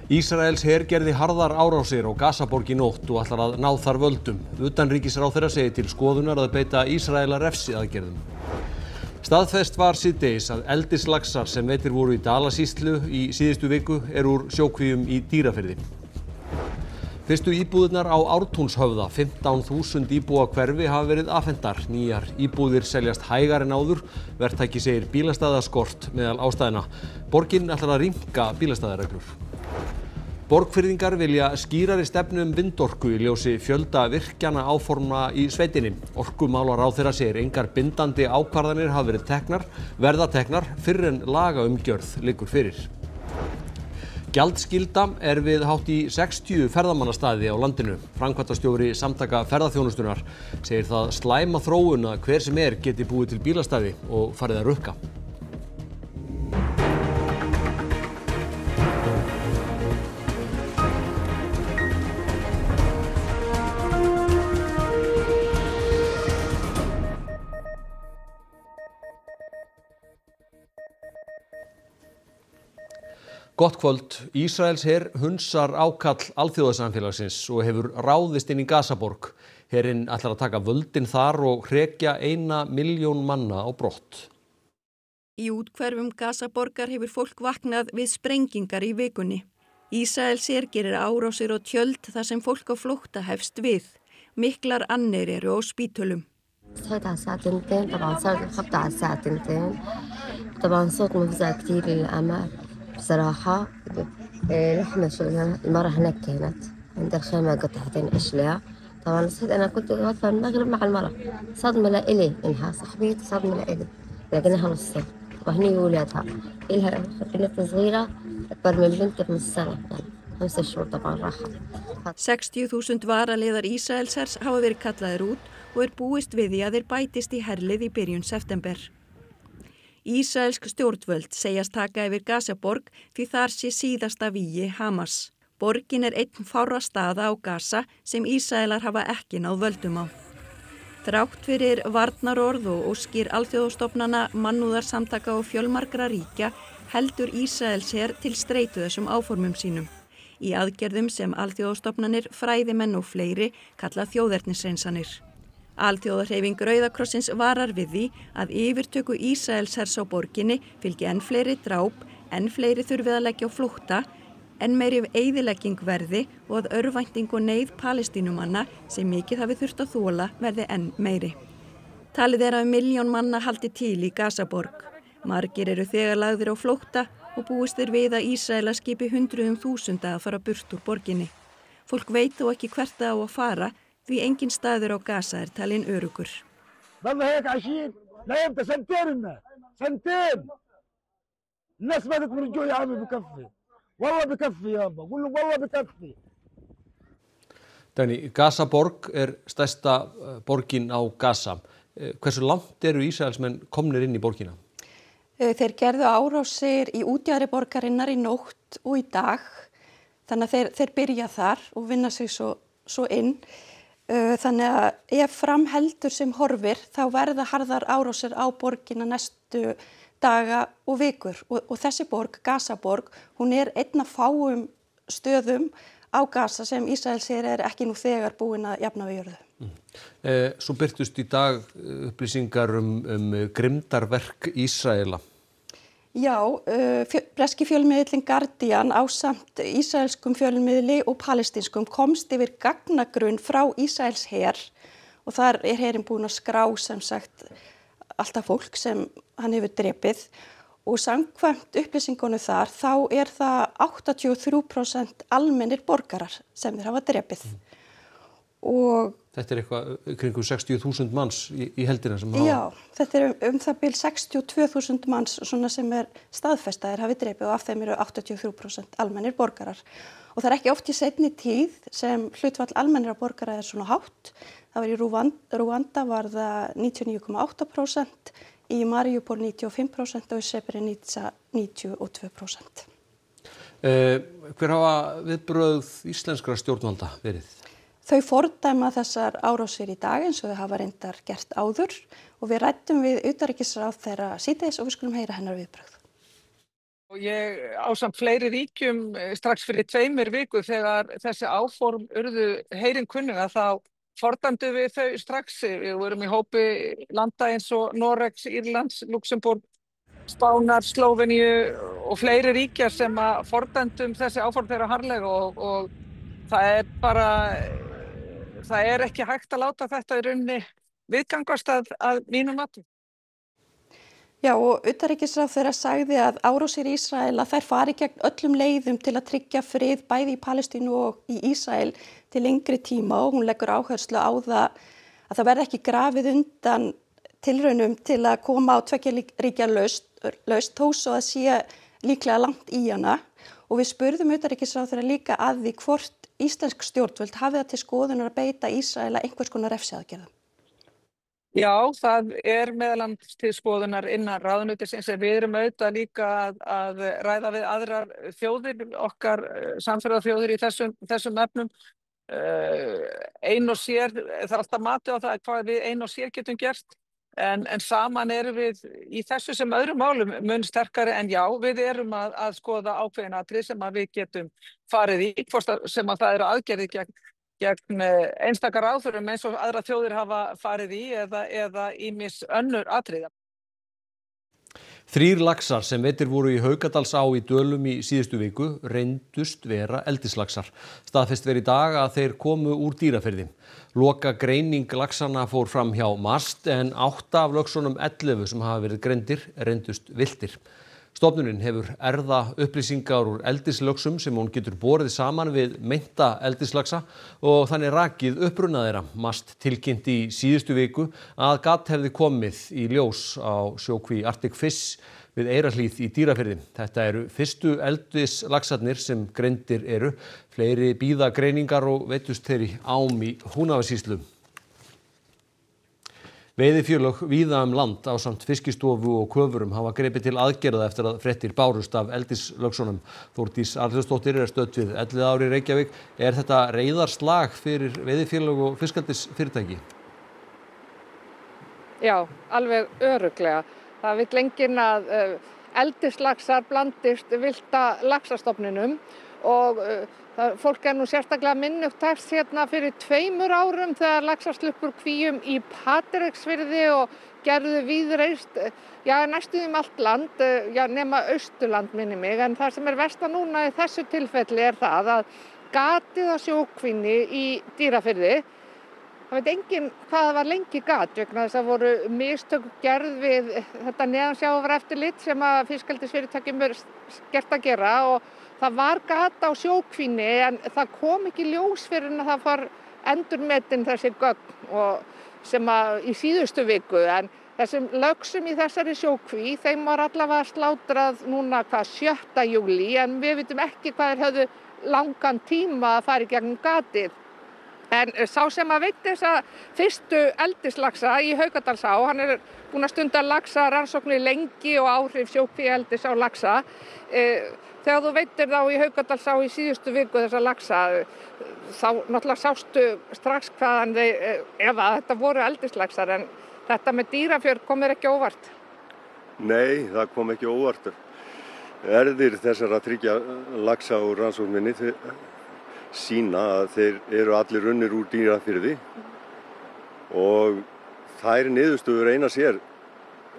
Ísraels her gerði harðar árásir á Gazaborg í nótt og ætlar að ná þar völdum. Utanríkisráðherra segir til skoðunar að beita Ísraela refsiaðgerðum. Staðfest var síðdegis að eldislaxar sem veiddir voru í Dalasýslu í síðustu viku eru úr sjókvíum í Dýrafirði. Fyrstu íbúðirnar á Ártúnshöfða, 15.000 íbúa hverfi, hafa verið afhentar. Nýjar íbúðir seljast hægar en áður. Verktaki segir bílastæðaskort meðal ástæðna. Borgin ætlar að rýmka bílastæðareglur. Borgfirðingar vilja skýrari stefnu vindorku í ljósi fjölda virkjana áforma í sveitinni. Orkumálaráðherra segir engar bindandi ákvarðanir hafa verða teknar fyrr en lagaumgjörð liggur fyrir. Gjaldskylda er við hátt í 60 ferðamannastaði á landinu. Framkvæmdastjóri Samtaka ferðaþjónustunnar segir það slæma þróun að hver sem geti búið til bílastæði og farið að rukka. Gott kvöld. Ísraels her hunsar ákall alþjóðasamfélagsins og hefur ráðist inn í Gazaborg. Herinn ætlar að taka völdin þar og hrekja 1 milljón manna á brott. Í úthverfum Gazaborgar hefur fólk vaknað við sprengingar í vikunni. Ísraels her gerir árásir og tjöld þar sem fólk á flótta hefst við. Miklar annir eru á spítölum. بصراحة نحن شفنا المرة هناك كانت عند الخيمة قطعتين أشلاء. طبعا صحيت أنا كنت واقفة المغرب مع المرة، صدمة لإلي إنها صاحبتي، صدمة لإلي لقيناها نصين وهني ولادها إلها بنت صغيرة أكبر من بنتي من السنة يعني 5 شهور طبعا راحت. 60.000 varaliðar Ísraelshers hafa verið kallaðir út og búist við því að þeir bætist í herlið í byrjun september. Ísraelsk stjórnvöld segjast taka yfir Gazaborg því þar sé síðasta vígi Hamas. Borgin einn fárra staða á Gaza sem Ísraelar hafa ekki náð völdum á. Þrátt fyrir varnarorð og óskir alþjóðastofnana, mannúðarsamtaka og fjölmargra ríkja heldur Ísraels her til streitu þessum áformum sínum. Í aðgerðum sem alþjóðastofnanir, fræðimenn og fleiri kalla þjóðernishreinsanir. Alþjóðahreyfing Rauða krossins varar við því að yfirtöku Ísraelshers á borginni fylgi enn fleiri dráp, enn fleiri þurfi að leggja á flótta, enn meiri eyðilegging verði og að örvænting og neyð Palestínumanna sem mikið hafi þurft að þola verði enn meiri. Talið er að 1 milljón manna haldi til í Gazaborg. Margir eru þegar lagðir á flótta og búist er við að Ísraela skipi 100.000 að fara burt úr borginni. Fólk veit þó ekki hvert það á að fara, því engin staður á Gaza talinn öruggur. Dagný, Gazaborg stærsta borgin á Gaza. Hversu langt eru Ísraelsmenn komnir inn í borgina? Þeir gerðu árásir í útjaðri borgarinnar í nótt og í dag. Þannig að þeir byrja þar og vinna sig svo inn. Þannig að ef framheldur sem horfir þá verða harðar árásir á borgina næstu daga og vikur og þessi borg, Gazaborg, hún einn af fáum stöðum á Gaza sem Ísraels her ekki nú þegar búin að jafna við jörðu. Svo birtust í dag upplýsingar grimmdarverk Ísraela. Já, breski fjölmiðillinn Guardian ásamt ísraelskum fjölmiðli og palestínskum komst yfir gagnagrunn frá Ísraels her og þar herinn búinn að skrá sem sagt alltaf fólk sem hann hefur drepið og samkvæmt upplýsingunum þar þá það 83% almennir borgarar sem þeir hafa drepið. Og þetta eitthvað kringum 60.000 manns í heldina sem hafa... Já, þetta það bil 62.000 manns svona sem staðfestaðir hafi drepið og af þeim eru 83% almennir borgarar. Og það ekki oft í seinni tíð sem hlutfall almennira borgara svona hátt. Það var í Rúanda var það 99,8%, í Mariupol 95% og í Srebrenica 92%. Hver hafa viðbrögð íslenskra stjórnvalda verið? Þau fordæma þessar árásir í dag eins og þau hafa reyndar gert áður og við ræddum við utanríkisráðherra síðdegis og við skulum heyra hennar viðbrögð. Ég ásamt fleiri ríkjum strax fyrir 2 vikum þegar þessi áform urðu heyrin kunnuga þá fordæmdum við þau strax. Við vorum í hópi landa eins og Noregs, Írlands, Luxemborg, Spánar, Slóveníu og fleiri ríkjar sem að fordæmdum þessi áform þeirra harðlega og það er ekki hægt að láta þetta í rauninni viðgangast að mínu mati. Já, og utanríkisráðherra sagði að árásir Ísraela þær fari gegn öllum leiðum til að tryggja frið bæði í Palestínu og í Ísrael til lengri tíma og hún leggur áherslu á það að það verði ekki grafið undan tilraunum til að koma á tveggja ríkja lausn þó svo að sé líklega langt í hana og við spurðum utanríkisráðherra líka að því hvort íslensk stjórnvöld hafi það til skoðunar að beita Ísraela einhvers konar refsiaðgerðum. Já, það meðal annars til skoðunar innan ráðuneytisins en við erum auðvitað líka að ræða við aðrar þjóðir, okkar samferðarþjóðir í þessum efnum. Ein og sér, það er alltaf mati á það hvað við ein og sér getum gert en saman erum við í þessu sem öðrum málum mun sterkari en já, við erum að skoða ákveðin atriði sem að við getum farið í, sem að það eru aðgerðir gegn einstakar ráðherrum eins og aðra þjóðir hafa farið í eða ýmis önnur atriði. 3 laxar sem veiddir voru í Haukadalsá í Dölum í síðustu viku reyndust vera eldislaxar. Staðfest í dag að þeir komu úr Dýrafirði. Loka greining laxanna fór fram hjá MAST en 8 af löxunum 11 sem hafa verið greindir reyndust villtir. Stofnunin hefur upplýsingar úr eldislöxum sem hún getur borið saman við meinta eldislaxa og þannig rakið uppruna þeirra. MAST tilkynnti í síðustu viku að gat hefði komið í ljós á sjókví Arctic Fish við Eyrarhlíð í Dýrafirði. Þetta eru fyrstu eldislaxarnir sem greindir eru. Fleiri bíða greiningar og veitust þeir í ám í Húnavatnssýslu. Veiðifélög víða land ásamt Fiskistofu og köfurum hafa gripið til aðgerða eftir að fréttir bárust af eldislöxunum. Þórdís Arnljótsdóttir stödd við Elliðaár í Reykjavík. Er þetta reiðarslag fyrir veiðifélög og fiskeldisfyrirtæki? Já, alveg örugglega. Það vill enginn að eldislaxar blandist villta laxastofninum og fólk nú sérstaklega minnugt þess hérna fyrir 2 árum þegar laxar sluppu úr kvíum í Patreksfirði og gerðu víðreist, næstum um allt land, nema Austurland minni mig, en það sem versta núna í þessu tilfelli það að gatið á sjókvíni í Dýrafirði, það veit enginn hvað það var lengi gat vegna þess að voru mistök gerð við þetta neðansjávareftirlit sem að fiskeldisfyrirtækjum gert að gera og það var gat á sjókvíni en það kom ekki ljós fyrir en það var endurmetin þessi gögn og sem að í síðustu viku en þessum löxum í þessari sjókví þeim var allavega slátrað núna 7. júlí en við vitum ekki hvað þeir höfðu langan tíma að fara í gegnum gatið. En sá sem að veit þessa fyrstu eldislaxa í Haukadalsá, hann búinn að stunda laxarannsóknir lengi og áhrif sjókvíeldis á laxa. Þegar þú veitir þá í Haukadalsá í síðustu viku þessa laxa, þá náttúrulega sástu strax hvaðan ef að þetta voru eldislaxar, en þetta með Dýrafjörð kom þér ekki óvart? Nei, það kom ekki óvart. Erðir þessara 3 laxa úr rannsókninni sýna að þeir eru allir runnir úr Dýrafirði og þær niðurstöður eina sér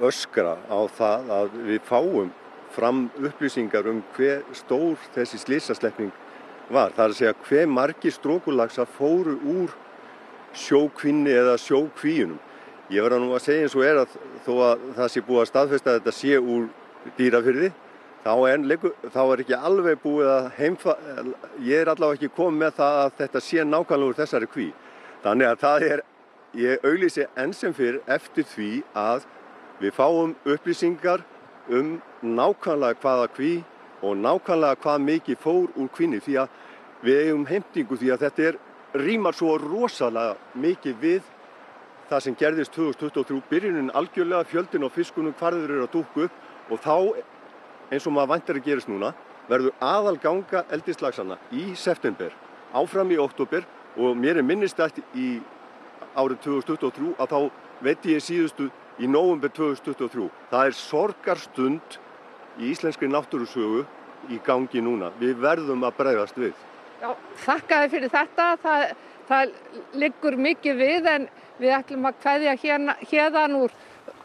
öskra á það að við fáum fram upplýsingar hve stór þessi slysaslepping var. Það að segja hve margir strókulaxar fóru úr sjókvinni eða sjókvíunum. Ég verð nú að segja eins og að þó að það sé búið að staðfesta að þetta sé úr Dýrafirði, þá ekki alveg búið að ég allavega ekki komið með það að þetta sé nákvæmlega úr þessari kví. Þannig að ég auglýsi enn sem fyrr eftir því að við fáum upplýsingar nákvæmlega hvaða kví og nákvæmlega hvað mikið fór úr kvinni því að við eigum heimtingu því að þetta rímar svo rosalega mikið við það sem gerðist 2023, byrjunin algjörlega, fjöldin á fiskunum, hvar þeir eru að dúkka upp og þá eins og maður væntar að gerist núna, verður aðalganga eldislaxanna í september, áfram í október og mér minnistætt í árið 2023 að þá veit ég síðustu í nóvember 2023. Það sorgarstund í íslenskri náttúrusögu í gangi núna. Við verðum að bregðast við. Já, þakka þér fyrir þetta. Það liggur mikið við en við ætlum að kveðja héðan úr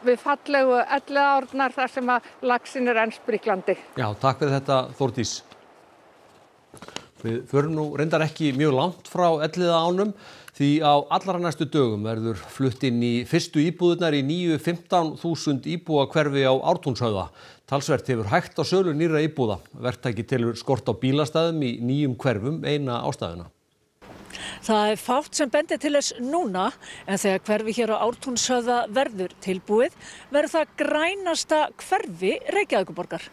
við fallegu Elliðaárnar þar sem að laxinn enn spriklandi. Já, takk fyrir þetta Þórdís. Við förum nú reyndar ekki mjög langt frá Elliðaánum því á allra næstu dögum verður flutt inn í fyrstu íbúðirnar í nýju 15.000 íbúa hverfi á Ártúnshöfða. Talsvert hefur hægt á sölu nýrra íbúða. Verktaki telur skort á bílastæðum í nýjum hverfum eina ástæðuna. Það fátt sem bendir til þess núna en þegar hverfi hér á Ártúnshöfða verður tilbúið verður það grænasta hverfi Reykjavíkurborgar.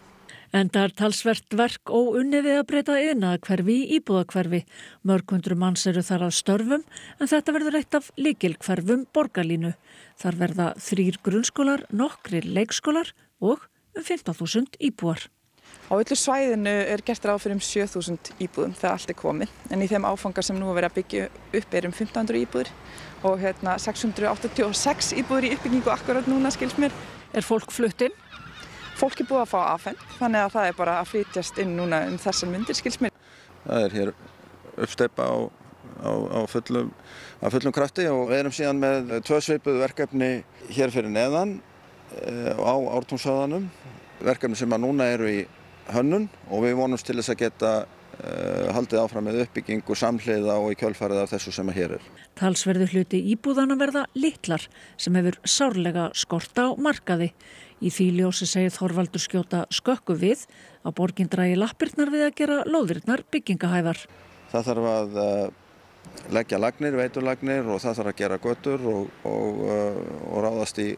Enda talsvert verk óunnið við að breyta iðnaðarhverfi í íbúðahverfi. Mörg hundruð manns eru þar að störfum en þetta verður eitt af lykilhverfum borgarlínu. Þar verða 3 grunnskólar, nokkrir leikskólar og 15.000 íbúar. Á öllu svæðinu gert ráð fyrir 7.000 íbúðum þegar allt komið. En í þeim áfanga sem nú verið að byggja upp 1.500 íbúðir og 686 íbúðir í uppbyggingu akkurat núna skils mér. Fólk flutt inn? Fólk búið að fá afhent, þannig að það bara að flytjast inn núna þessar myndir skils mér. Það hér uppsteypa á fullum krafti og við erum síðan með 2 svipuð verkefni hér fyrir neðan á Ártúnshöfðanum. Verkefni sem að núna eru í hönnun og við vonumst til þess að geta haldið áfram með uppbyggingu samhliða og í kjölfarið af þessu sem að hér Talsverður hluti íbúðana verða litlar sem hefur sárlega skort á markaði. Í því ljósi segir Þorvaldur skjóta skökku við að borgin dragi lappirnar við að gera lóðirnar byggingahæfar. Það þarf að leggja lagnir, veitulagnir og það þarf að gera götur og ráðast í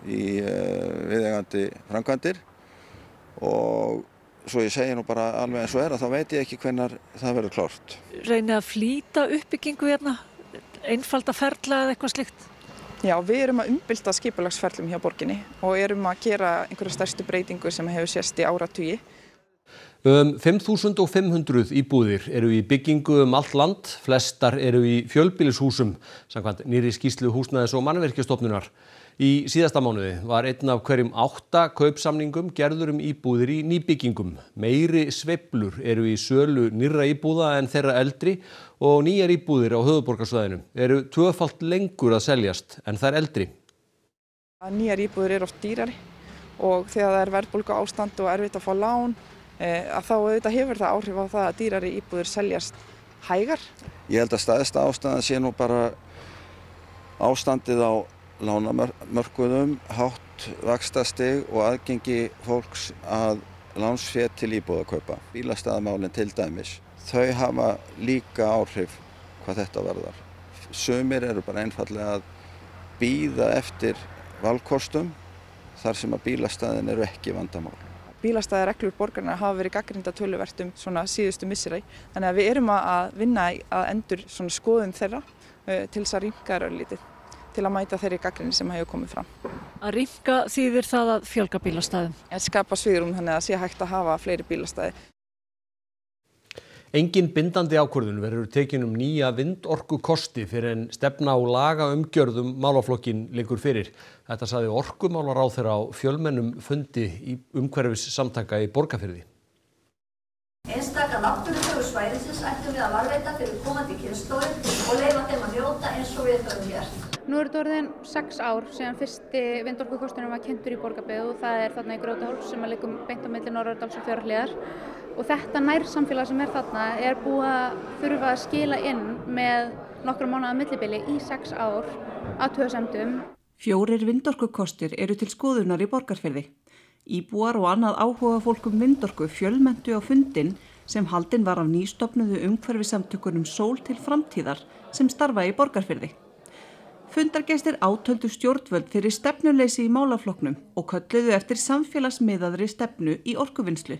viðeigandi framkvæmdir og svo ég segi nú bara alveg eins og að þá veit ég ekki hvenær það verður klárt. Reynið að flýta uppbyggingu hérna, einfalda ferla eða eitthvað slíkt? Já, við erum að umbylta skipulagsferlum hjá borginni og erum að gera einhverja stærstu breytingu sem hefur sést í áratugi. 5.500 íbúðir eru í byggingu allt land, flestar eru í fjölbýlishúsum, samkvæmt nýrri skýrslu Húsnæðis- og mannvirkjastofnunar. Í síðasta mánuði var einn af hverjum 8 kaupsamningum gerður íbúðir í nýbyggingum. Meiri sveiflur eru í sölu nýrra íbúða en þeirra eldri og nýjar íbúðir á höfuðborgarsvæðinu eru 2-falt lengur að seljast en þær eldri. Nýjar íbúðir oft dýrari og þegar það verðbólgu ástand og erfitt að fá lán að þá auðvitað hefur það áhrif á það að dýrari íbúðir seljast hægar. Ég held að stærsta ástæðan sé nú bara ástandið á lánamörkuðum, hátt vaxtastig og aðgengi fólks að lánsfé til íbúðakaupa. Bílastæðamálin til dæmis, þau hafa líka áhrif hvað þetta varðar. Sumir eru bara einfallega að bíða eftir valkostum þar sem að bílastæðin eru ekki vandamál. Bílastæðareglur borgarinnar hafa verið gagnrýndar töluvert svona síðustu misseri. Þannig að við erum að vinna að endur svona skoðun þeirra til þess að rýmka þær örlítið til að mæta þeirri gagnrýni sem hefur komið fram. Að rýmka þýðir það að fjölga bílastæðum? Að skapa svigrúm þannig að sé hægt að hafa fleiri bílastæði. Engin bindandi ákvörðun verður tekin nýja vindorkukosti fyrir en stefna á lagaumgjörð málaflokkin liggur fyrir. Þetta sagði orkumálaráðherra á fjölmennum fundi í umhverfissamtaka í Borgarfirði. Einstaka náttúrufegurð svæðisins ættum við að varðveita fyrir komandi kynslóðir og leyfa þeim að njóta eins og við höfum gert. Nú eru þetta orðin 6 ár síðan fyrsti vindorkukosturinn var kynntur í Borgarbyggð og það þarna í Grjótahólf sem liggur beint á milli Norðurárdals og Fjarðarhlíðar. Og þetta nærsamfélag sem þarna búið að þurfa að skila inn með nokkra mánaða millibili í 6 ár athugasemdum. 4 vindorkukostir eru til skoðunar í Borgarfirði. Íbúar og annað áhuga fólk vindorku fjölmenntu á fundinn sem haldinn var af nýstofnuðu umhverfisamtökunum Sól til framtíðar sem starfa í Borgarfirði. Fundargestir átöldu stjórnvöld fyrir stefnuleysi í málaflokknum og kölluðu eftir samfélagsmiðaðri stefnu í orkuvinnslu.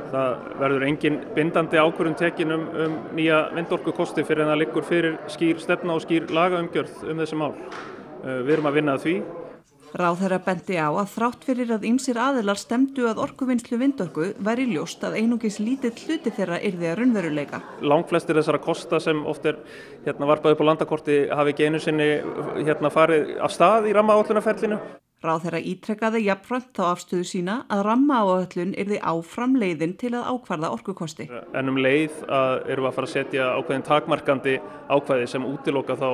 Það verður engin bindandi ákvörðun tekin nýja vindorkukosti fyrir en það liggur fyrir skýr stefna og skýr lagaumgjörð þessi mál. Við erum að vinna að því. Ráðherra benti á að þrátt fyrir að ýmsir aðilar stemdu að orkuvinnslu vindorku væri ljóst að einungis lítill hluti þeirra yrði að raunveruleika. Langflestir þessara kosta sem oft varpað upp á landakorti hafi ekki einu sinni farið af stað í rammaáætlunarferlinu. Ráðherra ítrekkaði jafnframt þá afstöðu sína að rammaáætlun yrði áfram leiðin til að ákvarða orkukosti. En leið erum við að fara að setja ákveðin takmarkandi ákvæði sem útiloka þá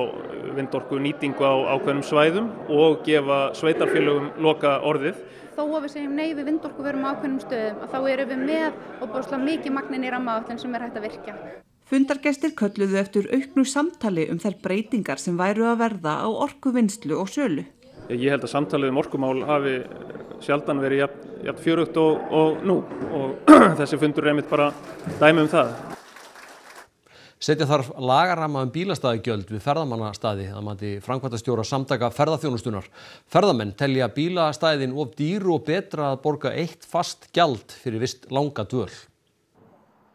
vindorku nýtingu á ákveðnum svæðum og gefa sveitarfélögum loka orðið. Þó að við segjum nei við vindorkuverum á ákveðnum stöðum, þá erum við með ofboðslega mikið magnin í rammaáætlun sem hægt að virkja. Fundargestir kölluðu eftir auknu samtali þær breytingar sem væru að verða á orkuvinnslu og sölu. Ég held að samtalið orkumál hafi sjaldan verið jafn fjörugt og nú og þessi fundur einmitt bara dæmi það. Setja þarf lagaramma bílastæðagjöld við ferðamannastaði að mati framkvæmdastjóra samtaka ferðaþjónustunnar. Ferðamenn telja bílastæðin of dýr og betra að borga eitt fast gjald fyrir vist langa dvöl.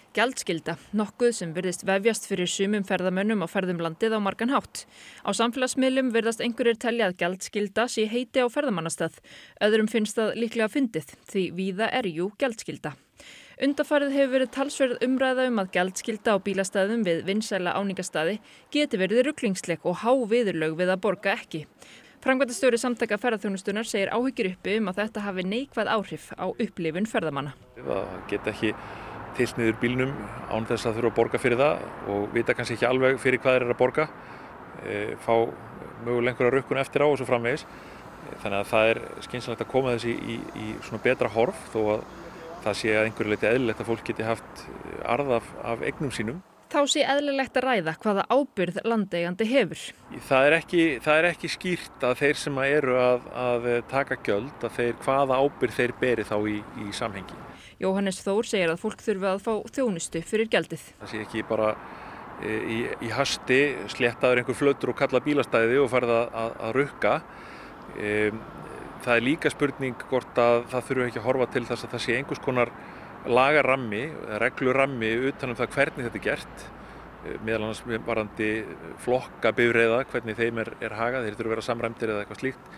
Gjaldskylda, nokkuð sem virðist vefjast fyrir sumum ferðamönnum á ferðum landið á margan hátt. Á samfélagsmiðlum virðast einhverjir telja að gjaldskylda sé heiti á ferðamannastað. Öðrum finnst það líklega fyndið, því víða jú gjaldskylda. Undanfarið hefur verið talsverð umræða að gjaldskylda á bílastæðum við vinsæla áningastaði geti verið ruglingsleg og há viðurlög við að borga ekki. Framkvæmdastjóri samtaka ferðaþjónustunnar segir áhyggjur uppi að þetta hafi neikvæð áhrif á upplifun ferðamanna. Það geta ekki tilt niður bílnum án þess að þurfa að borga fyrir það og vita kannski ekki alveg fyrir hvað þeir að borga, fá mögulega einhverja rukkun eftir á og svo framvegis. Þannig að það skynsamlegt að koma þessi í svona betra horf þó að það sé að einhverju leyti eðlilegt að fólk geti haft arð af eignum sínum. Þá sé eðlilegt að ræða hvaða ábyrgð landeigandi hefur. Það er ekki skýrt að þeir sem eru að taka gjöld, hvaða ábyrgð þeir beri þá í samhengi. Jóhannes Þór segir að fólk þurfi að fá þjónustu fyrir gjaldið. Það sé ekki bara í hasti sléttaður einhver flötur og kalla bílastæði og farið að rukka. Það líka spurning hvort að það þurfi ekki að horfa til þess að það sé einhvers konar lagarammi, reglurammi utan það hvernig þetta gert. Meðal annars varðandi flokka bifreiða, hvernig þeim hagað, þeir þurfi að vera samræmdir eða eitthvað slíkt.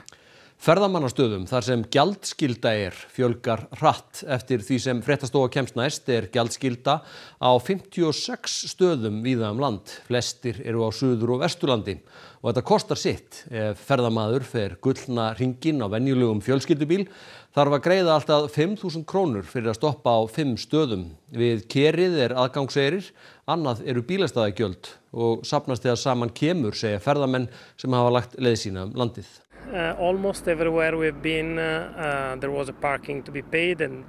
Ferðamannastöðum þar sem gjaldskylda fjölgar hratt. Eftir því sem Fréttastofa kemst næst gjaldskylda á 56 stöðum víða land. Flestir eru á Suður- og Vesturlandi. Og þetta kostar sitt. Ef ferðamaður fer gullna hringinn á venjulegum fjölskyldubíl þarf að greiða alltaf 5.000 krónur fyrir að stoppa á 5 stöðum. Við Kerið aðgangseyrir, annað eru bílastæðagjöld og safnast þegar saman kemur, segja ferðamenn sem hafa lagt leið sína landið. Almost everywhere we've been, there was a parking to be paid and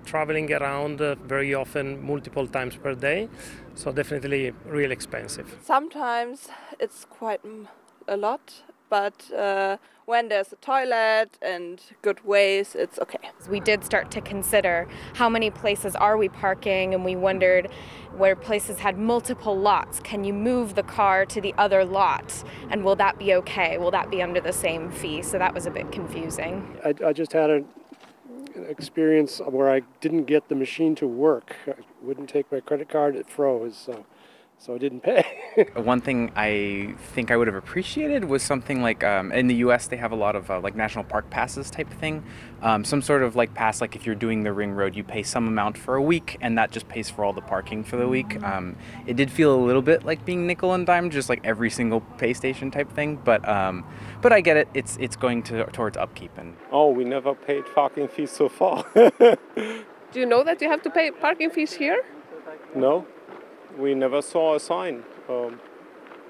traveling around very often multiple times per day. So definitely really expensive. Sometimes it's quite a lot, but when there's a toilet and good ways, it's okay. We did start to consider how many places are we parking, and we wondered where places had multiple lots. Can you move the car to the other lot? And will that be okay? Will that be under the same fee? So that was a bit confusing. I just had an experience where I didn't get the machine to work. I wouldn't take my credit card, it froze. So I didn't pay. One thing I think I would have appreciated was something like in the US they have a lot of like national park passes type thing. Some sort of like pass, like if you're doing the ring road, you pay some amount for a week and that just pays for all the parking for the week. It did feel a little bit like being nickel and dime, just like every single pay station type thing. But I get it. It's going towards upkeep. And oh, we never paid parking fees so far. Do you know that you have to pay parking fees here? No. We never saw a sign.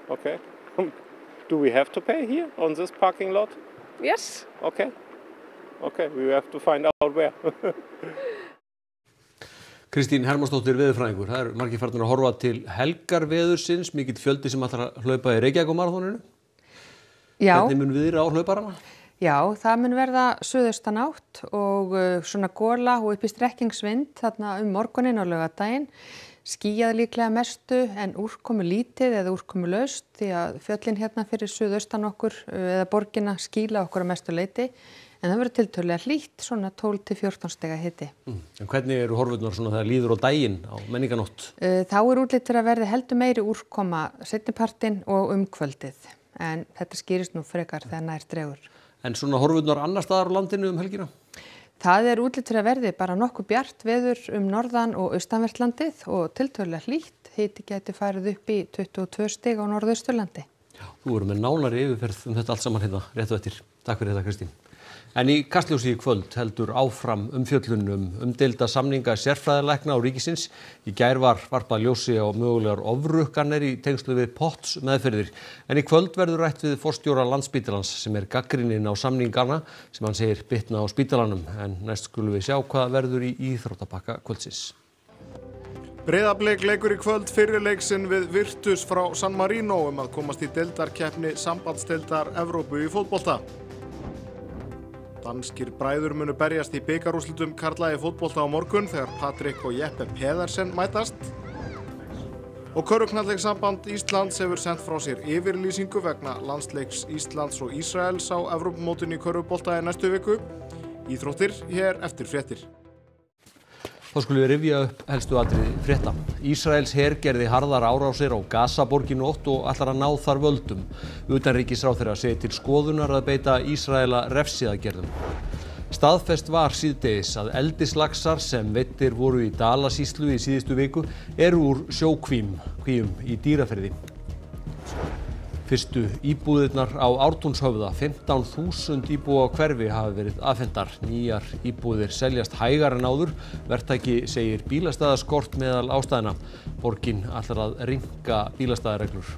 Okay. Do we have to pay here on this parking lot? Yes. Okay. We have to find out where. Kristín Hermannsdóttir veðurfræðingur. Það margir farnir að horfa til helgarveðursins, mikill fjöldi sem ætlar að hlaupa í Reykjavíkurmaraþoninu. Já. Hvernig mun viðra á hlauparana? Já, það mun verða suðaustan átt og svona gola og upp í strekkingsvind þarna morguninn og laugardaginn. Skýjað líklega mestu en úrkomu lítið eða úrkomu laust því að fjöllin hérna fyrir suðaustan okkur eða borgina skýla okkur að mestu leyti en það verður tiltölulega hlýtt svona 12 til 14 stiga hiti. En hvernig eru horfurnar svona þegar líður á daginn á menninganótt? Þá útlit fyrir að verði heldur meiri úrkoma seinnipartinn og kvöldið en þetta skýrist nú frekar þegar nær dregur. En svona horfurnar annar staðar á landinu helgina? Það útlit fyrir að verði bara nokkuð bjart veður norðan- og austanvert landið og tiltölulega hlýtt. Hiti gæti farið upp í 22 stig á norðausturlandi. Þú verður með nánari yfirferð þetta allt saman hérna rétt og eftir. Takk fyrir þetta, Kristín. En í Kastljósi í kvöld heldur áfram umfjöllun umdeilda samninga sérfræðilækna og ríkisins. Í gær var varpað ljósi á mögulegar ofrukkanir í tengslu við Potts meðferðir. En í kvöld verður rætt við forstjóra Landspítalans sem gagnrýninn á samningana sem hann segir bitna á spítalanum. En næst skulum við sjá hvað verður í íþróttapakka kvöldsins. Breiðablik leikur í kvöld fyrri leik sinn við Virtus frá San Marino að komast í deildarkeppni sambandsdeildar Evrópu í fótbolta. Danskir bræður munu berjast í bikarúrslitum karla í fótbolta á morgun þegar Patrik og Jeppe Pedersen mætast. Og körfuknattleikssamband Íslands hefur sent frá sér yfirlýsingu vegna landsleiks Íslands og Ísraels á Evrópumótinu í körfubolta í næstu viku. Íþróttir hér eftir fréttir. Þá skulum við rifja upp helstu atriði frétta. Ísraels her gerði harðar árásir á Gazaborg í nótt og ætlar að ná þar völdum. Utanríkisráðherra segir til skoðunar að beita Ísraela refsiaðgerðum. Staðfest var síðdegis að eldislaxar sem veiddir voru í Dalasýslu í síðustu viku eru úr sjókvíum í Dýrafirði. Fyrstu íbúðirnar á Ártúnshöfða, 15.000 íbúa á hverfi hafa verið afhentar. Nýjar íbúðir seljast hægar en áður. Verktaki segir bílastæðaskort meðal ástæðna. Borgin ætlar að rýmka bílastæðareglur.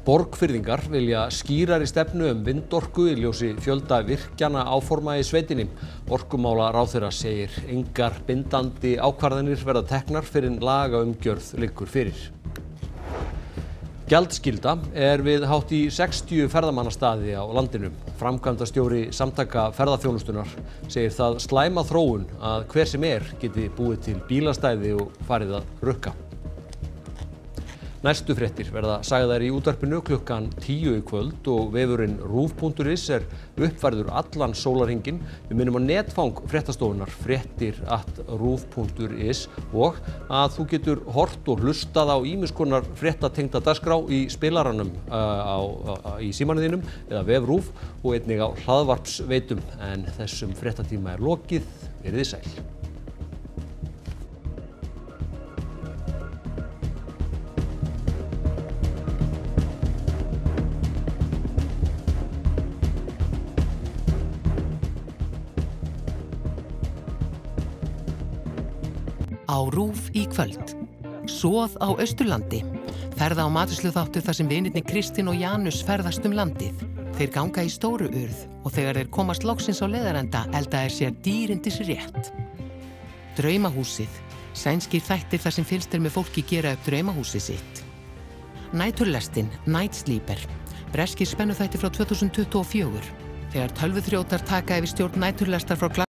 Borgfirðingar vilja skýrari stefnu vindorku í ljósi fjölda virkjana áforma í sveitinni. Orkumálaráðherra segir engar bindandi ákvarðanir verða teknar fyrr en lagaumgjörð liggur fyrir. Gjaldskylda við hátt í 60 ferðamannastaði á landinu. Framkvæmdastjóri Samtaka ferðaþjónustunnar segir það slæma þróun að hver sem geti búið til bílastæði og farið að rukka. Næstu fréttir verða sagðar í útvarpinu klukkan 10 í kvöld og vefurinn ruv.is uppfærður allan sólarhringinn. Við minnum á netfang fréttastofunnar fréttir@ruv.is og að þú getur hort og hlustað á ýmiss konar fréttatengda dagskrá í spilaranum í símanum þínum eða vef RÚV og einnig á hlaðvarpsveitum. En þessum fréttatíma lokið. Verið sæl. Á RÚV í kvöld. Soð á Austurlandi. Ferða á matreiðsluþáttur þar sem vinirnir Kristinn og Janus ferðast landið. Þeir ganga í stóru urð og þegar þeir komast loksins á leiðarenda elda þeir sér dýrindis rétt. Draumahúsið. Sænskir þættir þar sem fylgst með fólki gera upp draumahúsið sitt. Næturlestin, Night Sleeper. Breskir spennuþættir frá 2024. Þegar tölvuþrjótar taka yfir stjórn næturlestar frá